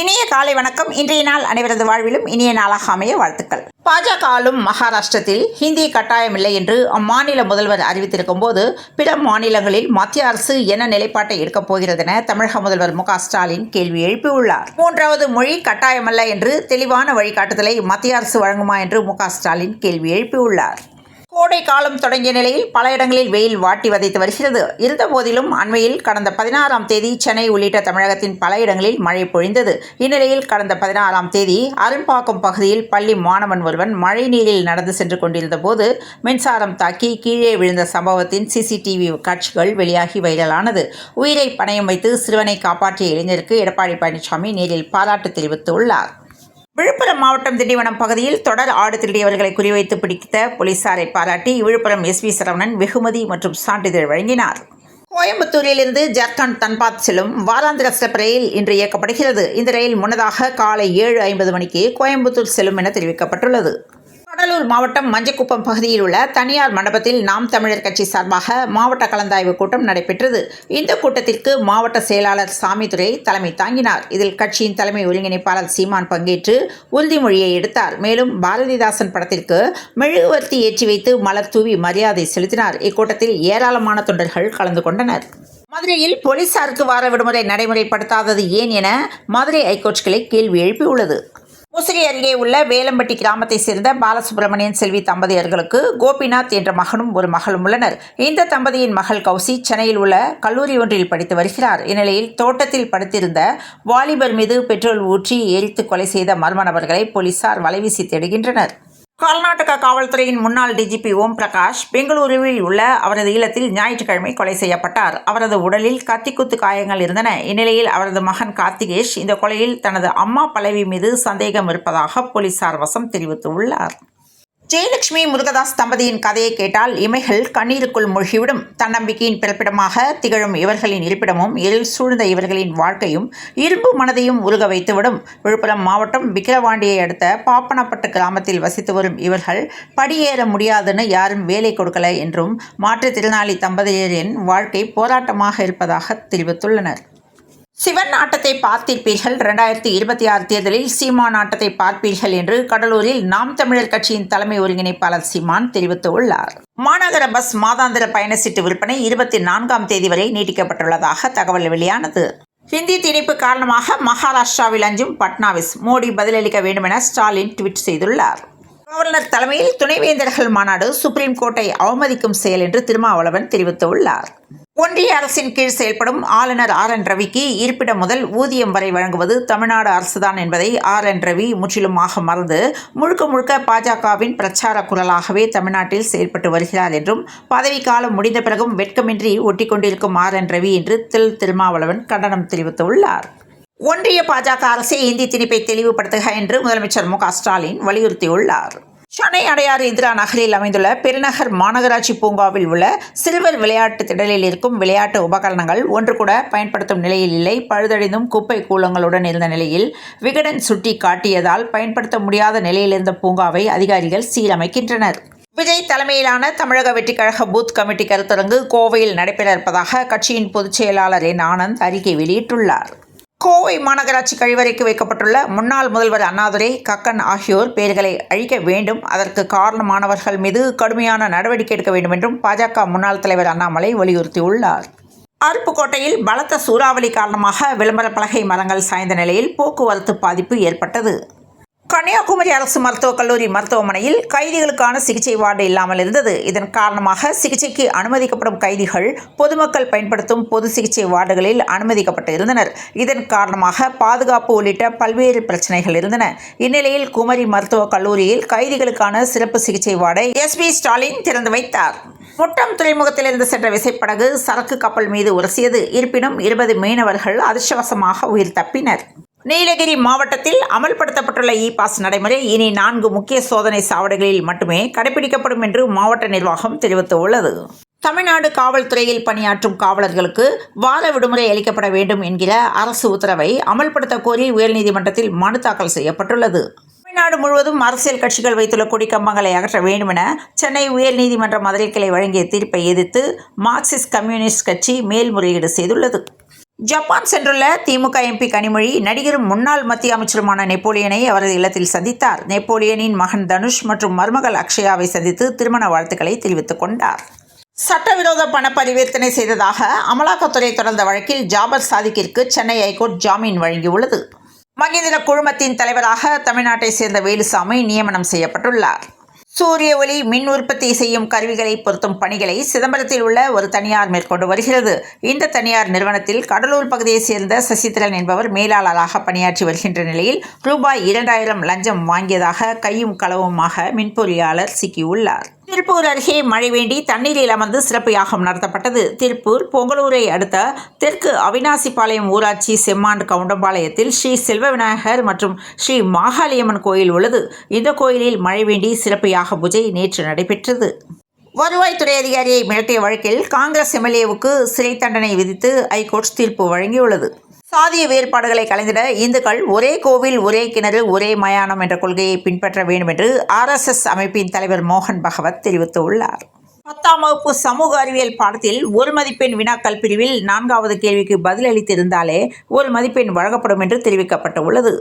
இனிய காலை வணக்கம். இன்றைய நாள் அனைவரது வாழ்விலும் இனிய நாளாக அமைய வாழ்த்துக்கள். பாஜக ஆளும் மகாராஷ்டிரத்தில் ஹிந்தி கட்டாயமில்லை என்று அம்மாநில முதல்வர் அறிவித்திருக்கும் போது பிற மாநிலங்களில் மத்திய அரசு என்ன நிலைப்பாட்டை எடுக்கப் போகிறது என தமிழக முதல்வர் மு.க.ஸ்டாலின் கேள்வி எழுப்பியுள்ளார். மூன்றாவது மொழி கட்டாயமல்ல என்று தெளிவான வழிகாட்டுதலை மத்திய அரசு வழங்குமா என்று மு.க.ஸ்டாலின் கேள்வி எழுப்பியுள்ளார். கோடை காலம் தொடங்கிய நிலையில் பல இடங்களில் வெயில் வாட்டி வதைத்து வருகிறது. இருந்தபோதிலும் அண்மையில் கடந்த 16ஆம் தேதி சென்னை உள்ளிட்ட தமிழகத்தின் பல இடங்களில் மழை பொழிந்தது. இந்நிலையில் கடந்த 16ஆம் தேதி அரும்பாக்கம் பகுதியில் பள்ளி மாணவன் ஒருவன் மழை நீரில் நடந்து சென்று கொண்டிருந்த போது மின்சாரம் தாக்கி கீழே விழுந்த சம்பவத்தின் சிசிடிவி காட்சிகள் வெளியாகி வைரலானது. உயிரை பணயம் வைத்து சிறுவனை காப்பாற்றிய இளைஞருக்கு எடப்பாடி பழனிசாமி நேரில் பாராட்டு தெரிவித்துள்ளார். விழுப்புரம் மாவட்டம் திண்டிவனம் பகுதியில் தொடர் ஆடு திருடியவர்களை குறிவைத்து பிடித்த போலீசாரை பாராட்டி விழுப்புரம் எஸ்பி சரவணன் வெகுமதி மற்றும் சான்றிதழ் வழங்கினார். கோயம்புத்தூரிலிருந்து ஜார்க்கண்ட் தன்பாத் செல்லும் வாராந்திர சிறப்பு ரயில் இன்று இயக்கப்படுகிறது. இந்த ரயில் முன்னதாக காலை 7:50 மணிக்கு கோயம்புத்தூர் செல்லும் என தெரிவிக்கப்பட்டுள்ளது. கடலூர் மாவட்டம் மஞ்சக்குப்பம் பகுதியில் உள்ள தனியார் மண்டபத்தில் நாம் தமிழர் கட்சி சார்பாக மாவட்ட கலந்தாய்வு கூட்டம் நடைபெற்றது. இந்த கூட்டத்திற்கு மாவட்ட செயலாளர் சாமிதுரை தலைமை தாங்கினார். இதில் கட்சியின் தலைமை ஒருங்கிணைப்பாளர் சீமான் பங்கேற்று உறுதிமொழியை எடுத்தார். மேலும் பாரதிதாசன் படத்திற்கு மெழுகுவர்த்தி ஏற்றி வைத்து மலர் தூவி மரியாதை செலுத்தினார். இக்கூட்டத்தில் ஏராளமான தொண்டர்கள் கலந்து கொண்டனர். மதுரையில் போலீசாருக்கு வார விடுமுறை நடைமுறைப்படுத்தாதது ஏன் என மதுரை ஐகோர்ட் கிளை கேள்வி எழுப்பியுள்ளது. முசிறி அருகே உள்ள வேலம்பட்டி கிராமத்தை சேர்ந்த பாலசுப்ரமணியன் செல்வி தம்பதியர்களுக்கு கோபிநாத் என்ற மகனும் ஒரு மகளும் உள்ளனர். இந்த தம்பதியின் மகள் கௌசி சென்னையில் உள்ள கல்லூரி ஒன்றில் படித்து வருகிறார். இந்நிலையில் தோட்டத்தில் படுத்திருந்த வாலிபர் மீது பெட்ரோல் ஊற்றி எரித்து கொலை செய்த மர்ம நபர்களை போலீசார் வலைவீசி தேடுகின்றனர். கர்நாடக காவல்துறையின் முன்னாள் டிஜிபி ஓம் பிரகாஷ் பெங்களூருவில் உள்ள அவரது இல்லத்தில் ஞாயிற்றுக்கிழமை கொலை செய்யப்பட்டார். அவரது உடலில் கத்திக்குத்து காயங்கள் இருந்தன. இந்நிலையில் அவரது மகன் கார்த்திகேஷ் இந்த கொலையில் தனது அம்மா பல்லவி மீது சந்தேகம் இருப்பதாக போலீசார் வசம் தெரிவித்துள்ளார். ஜெயலட்சுமி முருகதாஸ் தம்பதியின் கதையை கேட்டால் இமைகள் கண்ணீருக்குள் மூழ்கிவிடும். தன்னம்பிக்கையின் பிறப்பிடமாக திகழும் இவர்களின் இருப்பிடமும் இருள் சூழ்ந்த இவர்களின் வாழ்க்கையும் இரும்பு மனதையும் உருக வைத்துவிடும். விழுப்புரம் மாவட்டம் விக்கிரவாண்டியை அடுத்த பாப்பனப்பட்டு கிராமத்தில் வசித்து வரும் இவர்கள் படியேற முடியாதுன்னு யாரும் வேலை கொடுக்கல என்றும் மாற்றுத்திறனாளி தம்பதியரின் வாழ்க்கை போராட்டமாக இருப்பதாக தெரிவித்துள்ளனர். சிவன் ஆட்டத்தை பார்த்திருப்பீர்கள். 2026 தேர்தலில் சீமான் ஆட்டத்தை பார்ப்பீர்கள் என்று கடலூரில் நாம் தமிழர் கட்சியின் தலைமை ஒருங்கிணைப்பாளர் சீமான் தெரிவித்துள்ளார். மாநகர பஸ் மாதாந்திர பயண சீட்டு விற்பனை 24ஆம் தேதி வரை நீட்டிக்கப்பட்டுள்ளதாக தகவல் வெளியானது. ஹிந்தி திணிப்பு காரணமாக மகாராஷ்டிராவில் அஞ்சும் பட்னாவிஸ், மோடி பதிலளிக்க வேண்டும் என ஸ்டாலின் ட்வீட் செய்துள்ளார். கவர்னர் தலைமையில் துணைவேந்தர்கள் மாநாடு சுப்ரீம் கோர்ட்டை அவமதிக்கும் செயல் என்று திருமாவளவன் தெரிவித்துள்ளார். ஒன்றிய அரசின் கீழ் செயல்படும் ஆளுநர் RN ரவிக்கு இருப்பிடம் முதல் ஊதியம் வரை வழங்குவது தமிழ்நாடு அரசுதான் என்பதை RN ரவி முற்றிலுமாக மறந்து முழுக்க பாஜகவின் பிரச்சார குரலாகவே தமிழ்நாட்டில் செயல்பட்டு வருகிறார் என்றும் பதவிக்காலம் முடிந்த பிறகும் வெட்கமின்றி ஒட்டிக்கொண்டிருக்கும் RN ரவி என்று திருமாவளவன் கண்டனம் தெரிவித்துள்ளார். ஒன்றிய பாஜக அரசே இந்தி திணிப்பை தெளிவுபடுத்துக என்று முதலமைச்சர் மு.க.ஸ்டாலின் வலியுறுத்தியுள்ளார். சென்னை அடையாறு இந்திரா நகரில் அமைந்துள்ள பெருநகர் மாநகராட்சி பூங்காவில் உள்ள சிறுவர் விளையாட்டு திடலில் இருக்கும் விளையாட்டு உபகரணங்கள் ஒன்று கூட பயன்படுத்தும் நிலையில் இல்லை. பழுதடைந்தும் குப்பை கூலங்களுடன் இருந்த நிலையில் விகடன் சுட்டி காட்டியதால் பயன்படுத்த முடியாத நிலையில் இருந்த பூங்காவை அதிகாரிகள் சீரமைக்கின்றனர். விஜய் தலைமையிலான தமிழக வெற்றிக் கழக பூத் கமிட்டி கருத்தரங்கு கோவையில் நடைபெற இருப்பதாக கட்சியின் பொதுச் செயலாளர் என். ஆனந்த் அறிக்கை வெளியிட்டுள்ளார். கோவை மாநகராட்சி கழிவறைக்கு வைக்கப்பட்டுள்ள முன்னாள் முதல்வர் அண்ணாதுரை, கக்கன் ஆகியோர் பெயர்களை அழிக்க வேண்டும். அதற்கு காரணமானவர்கள் மீது கடுமையான நடவடிக்கை எடுக்க வேண்டும் என்றும் பாஜக முன்னாள் தலைவர் அண்ணாமலை வலியுறுத்தியுள்ளார். அருப்புக்கோட்டையில் பலத்த சூறாவளி காரணமாக விளம்பர பலகை மரங்கள் சாய்ந்த நிலையில் போக்குவரத்து பாதிப்பு ஏற்பட்டது. கன்னியாகுமரி அரசு மருத்துவக் கல்லூரி மருத்துவமனையில் கைதிகளுக்கான சிகிச்சை வார்டு இல்லாமல் இருந்தது. இதன் காரணமாக சிகிச்சைக்கு அனுமதிக்கப்படும் கைதிகள் பொதுமக்கள் பயன்படுத்தும் பொது சிகிச்சை வார்டுகளில் அனுமதிக்கப்பட்டு இருந்தனர். இதன் காரணமாக பாதுகாப்பு உள்ளிட்ட பல்வேறு பிரச்சனைகள் இருந்தன. இந்நிலையில் குமரி மருத்துவக் கல்லூரியில் கைதிகளுக்கான சிறப்பு சிகிச்சை வார்டை எஸ்பி ஸ்டாலின் திறந்து வைத்தார். முட்டம் துறைமுகத்திலிருந்து சென்ற விசைப்படகு சரக்கு கப்பல் மீது உரசியது. இருப்பினும் 20 மீனவர்கள் அதிர்ஷ்டவசமாக உயிர் தப்பினர். நீலகிரி மாவட்டத்தில் அமல்படுத்தப்பட்டுள்ள இ-பாஸ் நடைமுறை இனி 4 முக்கிய சோதனை சாவடிகளில் மட்டுமே கடைபிடிக்கப்படும் என்று மாவட்ட நிர்வாகம் தெரிவித்துள்ளது. தமிழ்நாடு காவல்துறையில் பணியாற்றும் காவலர்களுக்கு வார விடுமுறை அளிக்கப்பட வேண்டும் என்கிற அரசு உத்தரவை அமல்படுத்த கோரி உயர்நீதிமன்றத்தில் மனு தாக்கல் செய்யப்பட்டுள்ளது. தமிழ்நாடு முழுவதும் அரசியல் கட்சிகள் வைத்துள்ள கொடிக்கம்பங்களை அகற்ற வேண்டும் என சென்னை உயர்நீதிமன்ற மதுரை கிளை வழங்கிய தீர்ப்பை எதிர்த்து மார்க்சிஸ்ட் கம்யூனிஸ்ட் கட்சி மேல்முறையீடு செய்துள்ளது. ஜப்பான் சென்றுள்ள திமுக எம்பி கனிமொழி நடிகரும் முன்னாள் மத்திய அமைச்சருமான நெப்போலியனை அவரது இல்லத்தில் சந்தித்தார். நெப்போலியனின் மகன் தனுஷ் மற்றும் மருமகள் அக்ஷயாவை சந்தித்து திருமண வாழ்த்துக்களை தெரிவித்துக் கொண்டார். சட்டவிரோத பண பரிவர்த்தனை செய்ததாக அமலாக்கத்துறை தொடர்ந்த வழக்கில் ஜாபர் சாதிக்கிற்கு சென்னை ஐகோர்ட் ஜாமீன் வழங்கியுள்ளது. மகேந்திர குழுமத்தின் தலைவராக தமிழ்நாட்டை சேர்ந்த வேலுசாமி நியமனம் செய்யப்பட்டுள்ளார். சூரிய ஒளி மின் உற்பத்தி செய்யும் கருவிகளை பொருத்தும் பணிகளை சிதம்பரத்தில் உள்ள ஒரு தனியார் மேற்கொண்டு வருகிறது. இந்த தனியார் நிறுவனத்தில் கடலூர் பகுதியைச் சேர்ந்த சசிதரன் என்பவர் மேலாளராக பணியாற்றி வருகின்ற நிலையில் ரூபாய் 2000 லஞ்சம் வாங்கியதாக கையும் களவுமாக மின்பொறியாளர் சிக்கியுள்ளார். திருப்பூர் அருகே மழை வேண்டி தண்ணீரில் அமர்ந்து சிறப்பு யாகம் நடத்தப்பட்டது. திருப்பூர் பொங்கலூரை அடுத்த தெற்கு அவினாசிபாளையம் ஊராட்சி செம்மாண்டு கவுண்டம்பாளையத்தில் ஸ்ரீ செல்வ விநாயகர் மற்றும் ஸ்ரீ மாகாளியம்மன் கோயில் உள்ளது. இந்த கோயிலில் மழை வேண்டி சிறப்பு யாக பூஜை நேற்று நடைபெற்றது. வருவாய்த்துறை அதிகாரியை மிரட்டிய வழக்கில் காங்கிரஸ் எம்எல்ஏவுக்கு சிறை தண்டனை விதித்து ஐகோர்ட் தீர்ப்பு வழங்கியுள்ளது. சாதிய வேறுபாடுகளை கலைந்திட இந்துக்கள் ஒரே கோவில் ஒரே கிணறு ஒரே மயானம் என்ற கொள்கையை பின்பற்ற வேண்டும் என்று RSS அமைப்பின் தலைவர் மோகன் பகவத் தெரிவித்துள்ளார். 10ஆம் வகுப்பு சமூக அறிவியல் பாடத்தில் ஒரு மதிப்பெண் வினாக்கள் பிரிவில் 4வது கேள்விக்கு பதிலளித்திருந்தாலே ஒரு மதிப்பெண் வழங்கப்படும் என்று தெரிவிக்கப்பட்டுள்ளது.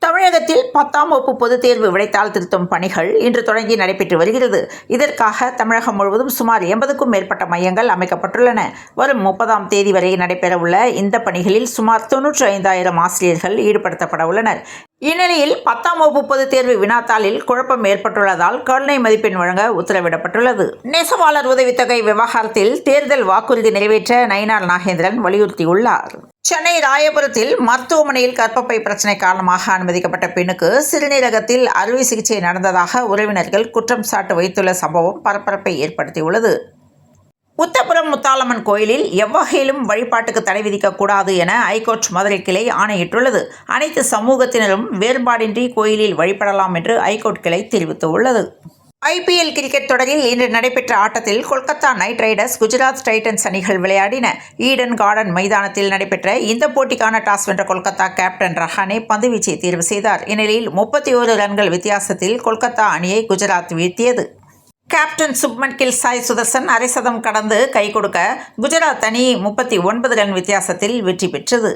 தமிழகத்தில் 10ஆம் வகுப்பு பொதுத் தேர்வு விடைத்தாள் திருத்தும் பணிகள் இன்று தொடங்கி நடைபெற்று வருகிறது. இதற்காக தமிழகம் முழுவதும் சுமார் 80க்கும் மேற்பட்ட மையங்கள் அமைக்கப்பட்டுள்ளன. வரும் 30ஆம் தேதி வரை நடைபெறவுள்ள இந்த பணிகளில் சுமார் 95,000 ஆசிரியர்கள் ஈடுபடுத்தப்பட உள்ளனர். இந்நிலையில் 10ஆம் வகுப்பு பொதுத் தேர்வு வினாத்தாளில் குழப்பம் ஏற்பட்டுள்ளதால் கருணை மதிப்பெண் வழங்க உத்தரவிடப்பட்டுள்ளது. நெசவாளர் உதவித்தொகை விவகாரத்தில் தேர்தல் வாக்குறுதி நிறைவேற்ற நயினார் நாகேந்திரன் வலியுறுத்தியுள்ளார். சென்னை ராயபுரத்தில் மருத்துவமனையில் கர்ப்பப்பை பிரச்சினை காரணமாக அனுமதிக்கப்பட்ட பெண்ணுக்கு சிறுநீரகத்தில் அறுவை சிகிச்சை நடந்ததாக உறவினர்கள் குற்றம் சாட்டு வைத்துள்ள சம்பவம் பரபரப்பை ஏற்படுத்தியுள்ளது. உத்தப்புரம் முத்தாலம்மன் கோயிலில் எவ்வகையிலும் வழிபாட்டுக்கு தடை விதிக்கக்கூடாது என ஐகோர்ட் மதுரை கிளை ஆணையிட்டுள்ளது. அனைத்து சமூகத்தினரும் வேறுபாடின்றி கோயிலில் வழிபடலாம் என்று ஐகோர்ட் கிளை தெரிவித்துள்ளது. IPL கிரிக்கெட் தொடரில் இன்று நடைபெற்ற ஆட்டத்தில் Kolkata night Riders Gujarat Titans அணிகள் விளையாடின. ஈடன் கார்டன் மைதானத்தில் நடைபெற்ற இந்த போட்டிக்கான டாஸ் வென்ற கொல்கத்தா கேப்டன் ரஹானே பந்துவீச்சை தேர்வு செய்தார். இந்நிலையில் 31 ரன்கள் வித்தியாசத்தில் கொல்கத்தா அணியை குஜராத் வீழ்த்தியது. கேப்டன் சுப்மன் கில் சாய் சுதர்சன் அரை சதம் கடந்து கை கொடுக்க குஜராத் அணி 39 ரன் வித்தியாசத்தில் வெற்றி பெற்றது.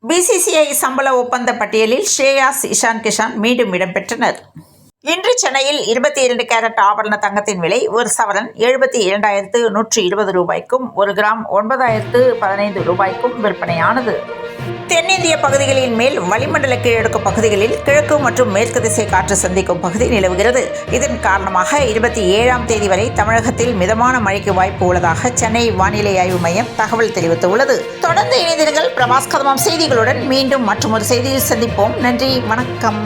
BCCI சம்பள ஒப்பந்த பட்டியலில் ஸ்ரேயாஸ் இஷான் கிஷான் மீண்டும் இடம்பெற்றனர். இன்று சென்னையில் 22 கேரட் ஆபரண தங்கத்தின் விலை ஒரு சவரன் 72,120 ரூபாய்க்கும் 1 கிராம் 9,015 ரூபாய்க்கும் விற்பனையானது. தென்னிந்திய பகுதிகளின் மேல் வளிமண்டல கீழடுக்கு பகுதிகளில் கிழக்கு மற்றும் மேற்கு திசை காற்று சந்திக்கும் பகுதி நிலவுகிறது. இதன் காரணமாக 27ஆம் தேதி வரை தமிழகத்தில் மிதமான மழைக்கு வாய்ப்பு உள்ளதாக சென்னை வானிலை ஆய்வு மையம் தகவல் தெரிவித்துள்ளது. தொடர்ந்து இணைந்திருங்கள் பிரபாஸ் கதமம் செய்திகளுடன். மீண்டும் மற்றொரு செய்தியில் சந்திப்போம். நன்றி, வணக்கம்.